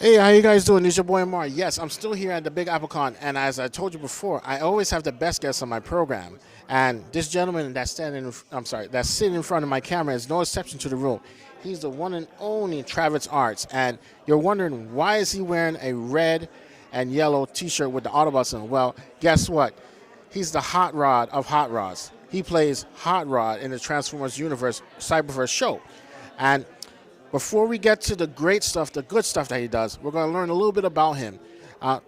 Hey, how you guys doing? This is your boy Amar. Yes, I'm still here at the Big Apple Con, and as I told you before, I always have the best guests on my program. And this gentleman that's sitting in front of my camera is no exception to the rule. He's the one and only Travis Artz, and you're wondering why is he wearing a red and yellow T-shirt with the Autobots on? Well, guess what? He's the hot rod of hot rods. He plays Hot Rod in the Transformers Universe Cyberverse show, and before we get to the great stuff, the good stuff that he does, we're going to learn a little bit about him.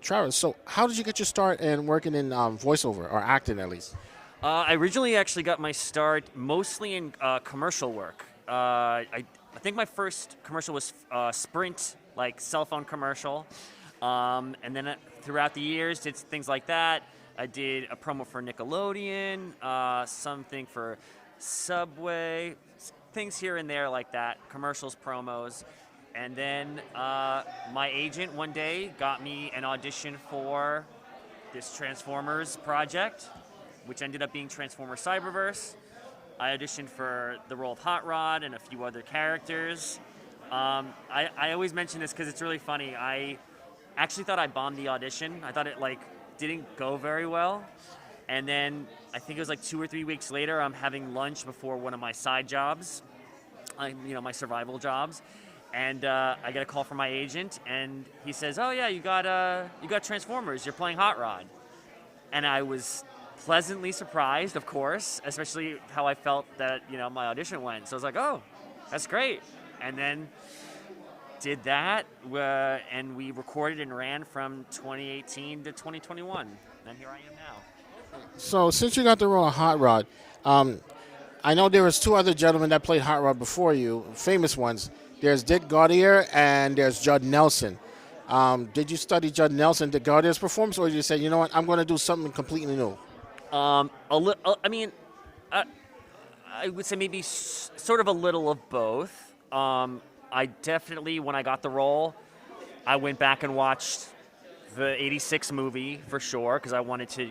Travis, so how did you get your start in working in voiceover, or acting at least? I originally actually got my start mostly in commercial work. I think my first commercial was Sprint, like cell phone commercial. And then throughout the years, did things like that. I did a promo for Nickelodeon, something for Subway, things here and there like that, commercials, promos. And then my agent one day got me an audition for this Transformers project, which ended up being Transformers Cyberverse. I auditioned for the role of Hot Rod and a few other characters. I always mention this because it's really funny. I actually thought I bombed the audition. I thought it didn't go very well. And then I think it was like 2 or 3 weeks later, I'm having lunch before one of my side jobs, my survival jobs, and I get a call from my agent, and he says, "Oh yeah, you got Transformers. You're playing Hot Rod," and I was pleasantly surprised, of course, especially how I felt that my audition went. So I was like, "Oh, that's great," and then did that, and we recorded and ran from 2018 to 2021, and here I am now. So since you got the role of Hot Rod, I know there was 2 other gentlemen that played Hot Rod before you, famous ones. There's Dick Gaudier and there's Judd Nelson. Did you study Judd Nelson, Dick Gaudier's performance, or did you say, you know what, I'm going to do something completely new? I would say maybe sort of a little of both. I definitely, when I got the role, I went back and watched the '86 movie for sure, because I wanted to,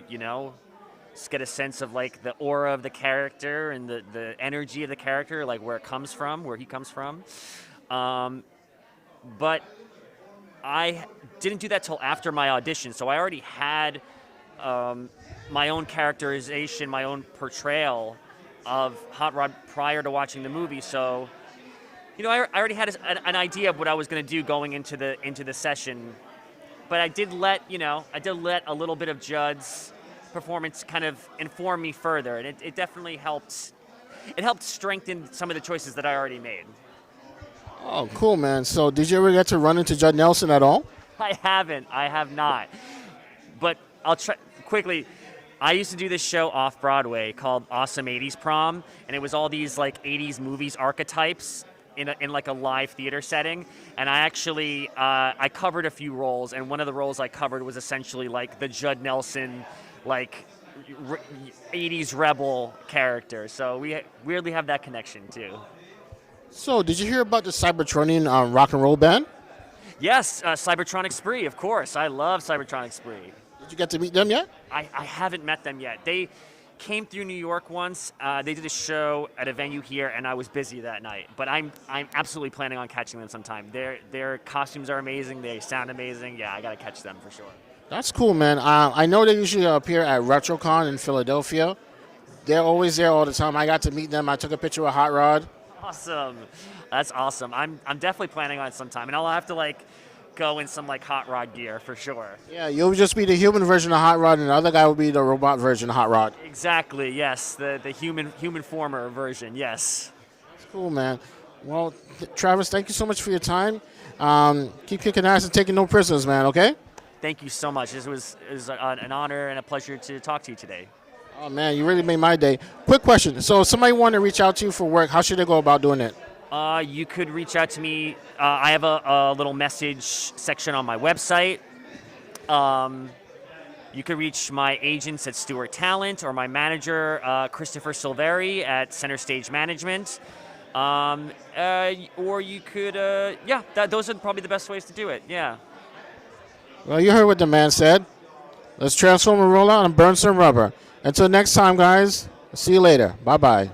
just get a sense of like the aura of the character and the energy of the character, like where he comes from. But I didn't do that till after my audition, so I already had my own characterization, my own portrayal of Hot Rod prior to watching the movie. So, I already had an idea of what I was going to do going into the session. But I did let a little bit of Judd's performance kind of inform me further, and it definitely helped. It helped strengthen some of the choices that I already made. Oh, cool, man. So did you ever get to run into Judd Nelson at all? I haven't. I have not. But I'll try quickly. I used to do this show off Broadway called Awesome 80s Prom, and it was all these like 80s movies archetypes in like a live theater setting, and I actually I covered a few roles, and one of the roles I covered was essentially like the Judd Nelson, like 80s rebel character. So we weirdly have that connection too. So did you hear about the Cybertronian rock and roll band? Yes, Cybertronic Spree, of course. I love Cybertronic Spree. Did you get to meet them yet? I haven't met them yet. They came through New York once. They did a show at a venue here, and I was busy that night. But I'm absolutely planning on catching them sometime. Their costumes are amazing. They sound amazing. Yeah, I gotta catch them for sure. That's cool, man. I know they usually appear at RetroCon in Philadelphia. They're always there all the time. I got to meet them. I took a picture with Hot Rod. Awesome. That's awesome. I'm definitely planning on it sometime, and I'll have to go in some Hot Rod gear for sure. Yeah, you'll just be the human version of Hot Rod, and the other guy will be the robot version of Hot Rod. Exactly. Yes, the human former version. Yes. That's cool, man. Well, Travis, thank you so much for your time. Keep kicking ass and taking no prisoners, man. Okay. Thank you so much. It was an honor and a pleasure to talk to you today. Oh man, you really made my day. Quick question: so, if somebody want to reach out to you for work, how should they go about doing it? You could reach out to me. I have a little message section on my website. You could reach my agents at Stewart Talent or my manager, Christopher Silveri at Center Stage Management. Or you could, those are probably the best ways to do it. Yeah. Well, you heard what the man said. Let's transform and roll out and burn some rubber. Until next time, guys. See you later. Bye-bye.